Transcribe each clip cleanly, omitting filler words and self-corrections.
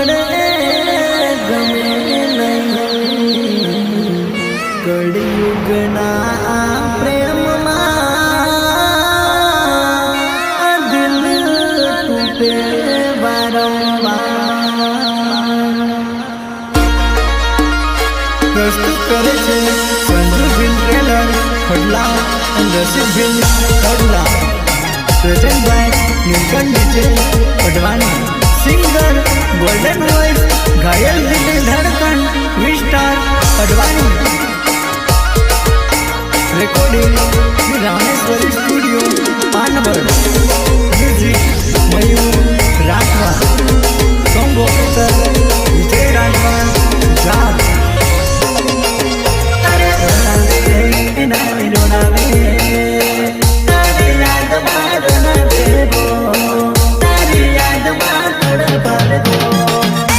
મળે ગમે નહીં કળિયુગના પ્રેમમાં દિલ તૂટે વારંવાર પ્રસ્તુત કરે છે સંજુબિન ટ્રેલર ખડલા રસીબિન Khadla present by Nilkanth DJ Patwani singer golden voice ઘાયલ દિલ ધડકન વિસ્ટાર Patwani recording Rameshwari studio Panwad music Mayur Rathva song officer Vijay Rathva જાત તારી યાદમાં તડપડતો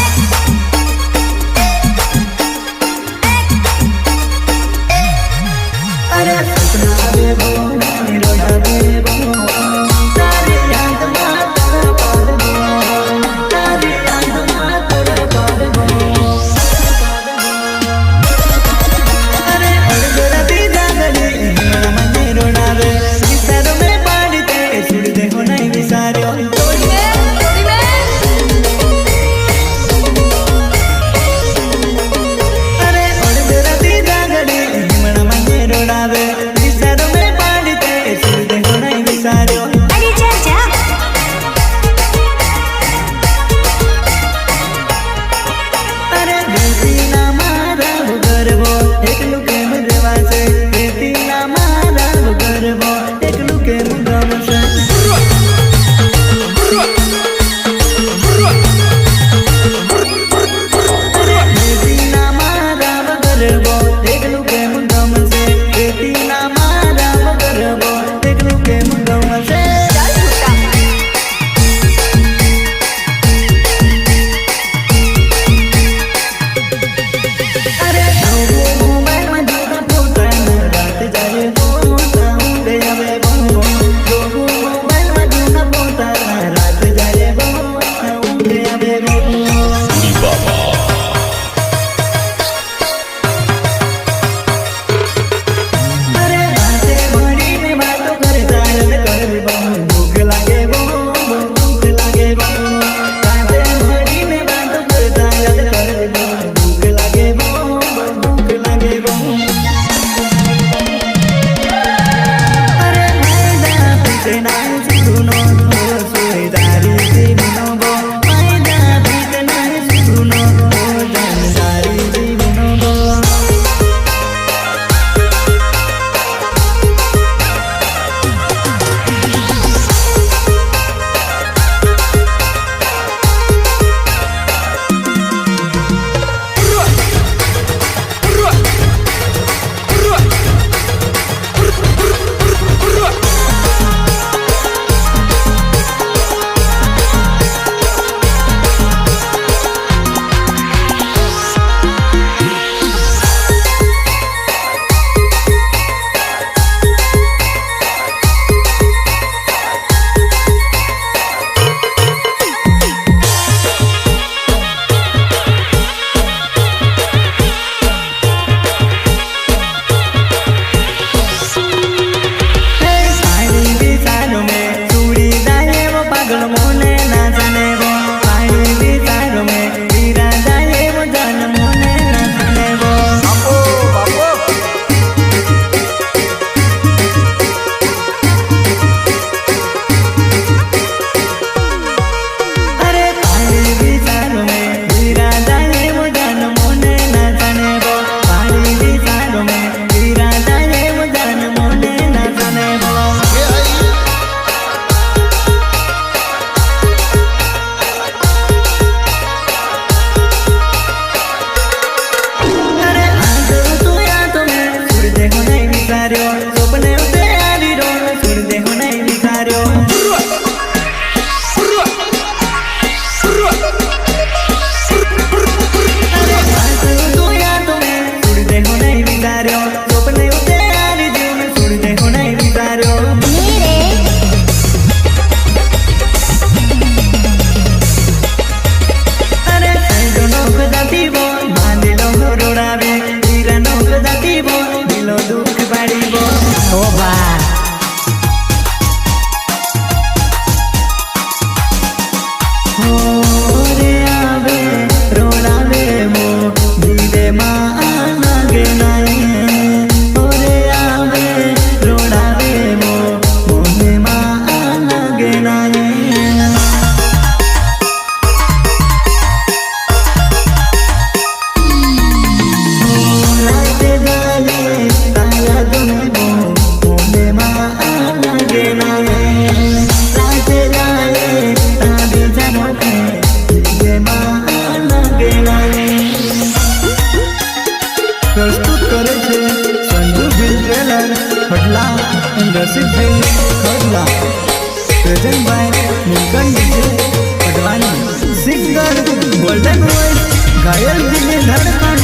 गोल्डन वॉइस घायल दिल में धड़कन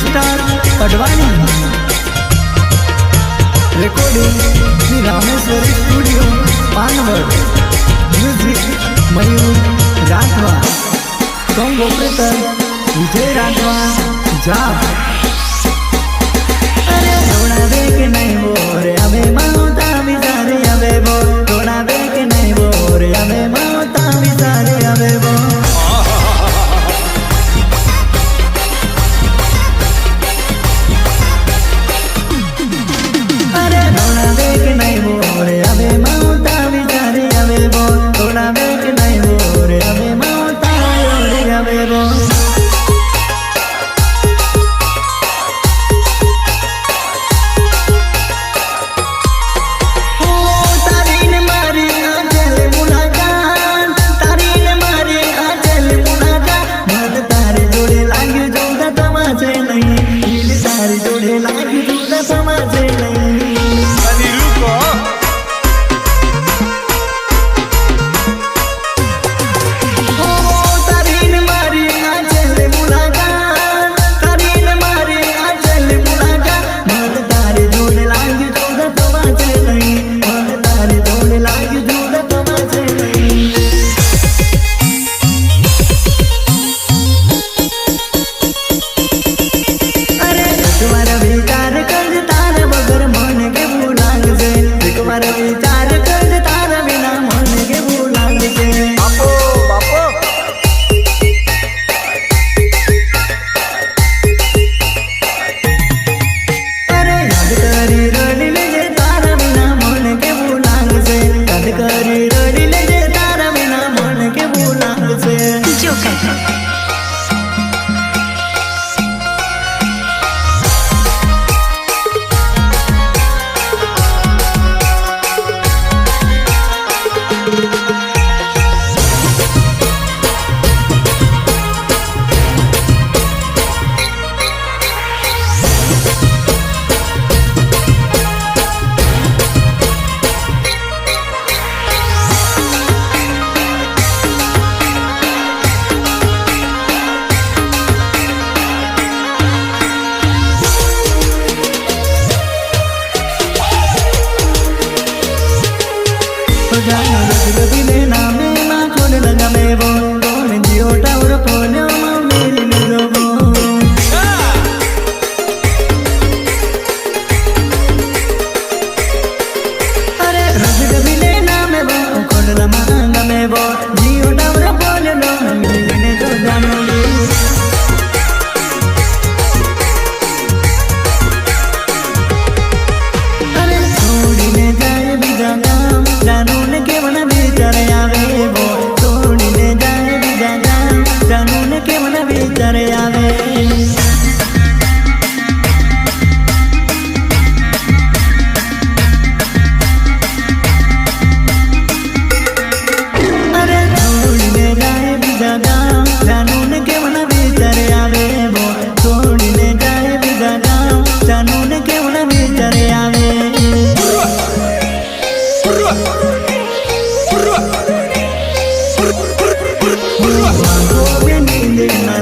star Patwani recording Shri Rameshwari studio Panwad music Mayur Rathva song operator Vijay Rathva जाप अरे थोड़ा देख नहीं बोरे अबे माता बिचारे अबे वो थोड़ा देख नहीं बोरे अबे माता बिचारे अबे वो अरे थोड़ा देख नहीं बोरे अबे माता बिचारे अबे वो थोड़ा देख नहीं बोरे अबे माता अबे वो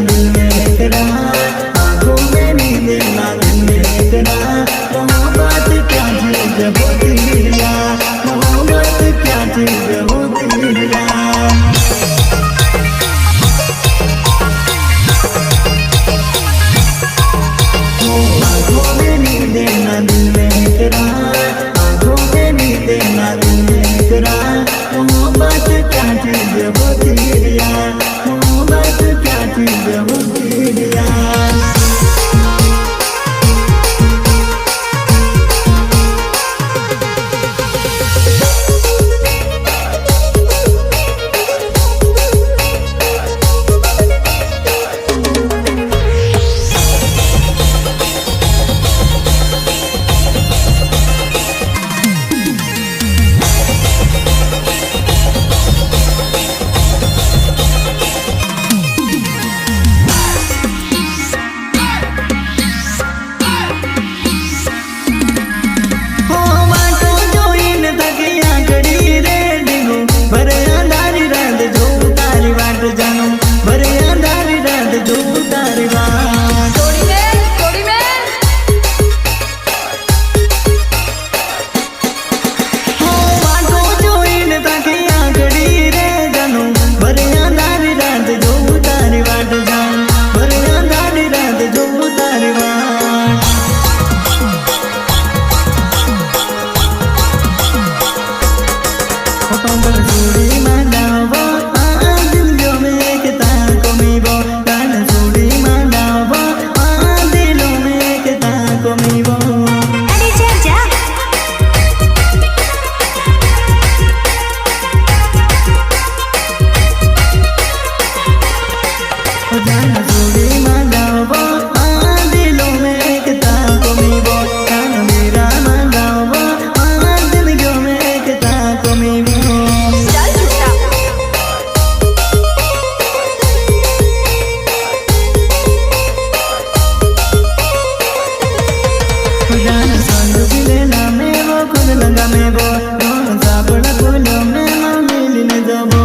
दिल में सूरी में जाओ वो दिलों में एकता कमी वो मेरा में जाओ वो दिलों में एकता कमी वो संग बिलेला में वो खुद लगा में वो सापड़ा फूलों में मिली ने दबो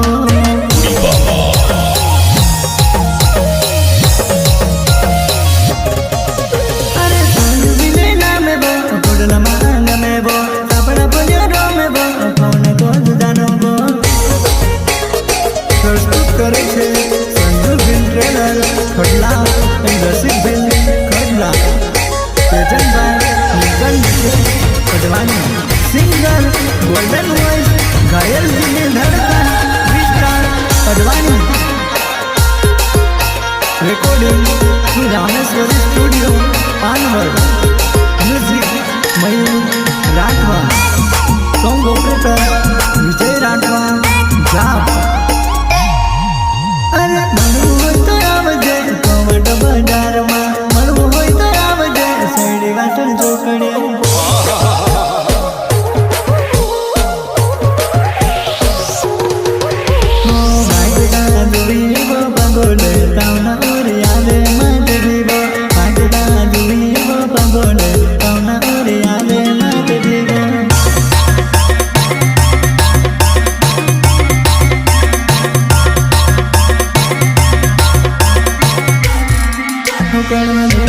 अरे संग बिलेला में वो खुद लगा में वो सापड़ा फूलों में वो कौन को जानो वो प्रस्तुत करे छे संग बिल ट्रेलर खडला रसिक बिल Khadla Chetan bhai Patwani singer golden voice घायल दिल धड़कन विस्तार Patwani recording Shri Rameshwari studio Panwad music Mayur Rathva song operator Vijay Rathva जाप अरे मनू होय तो आवजे कोमट बजार में मनू होय तो आवजे सैडी वाटन जोकड़े करना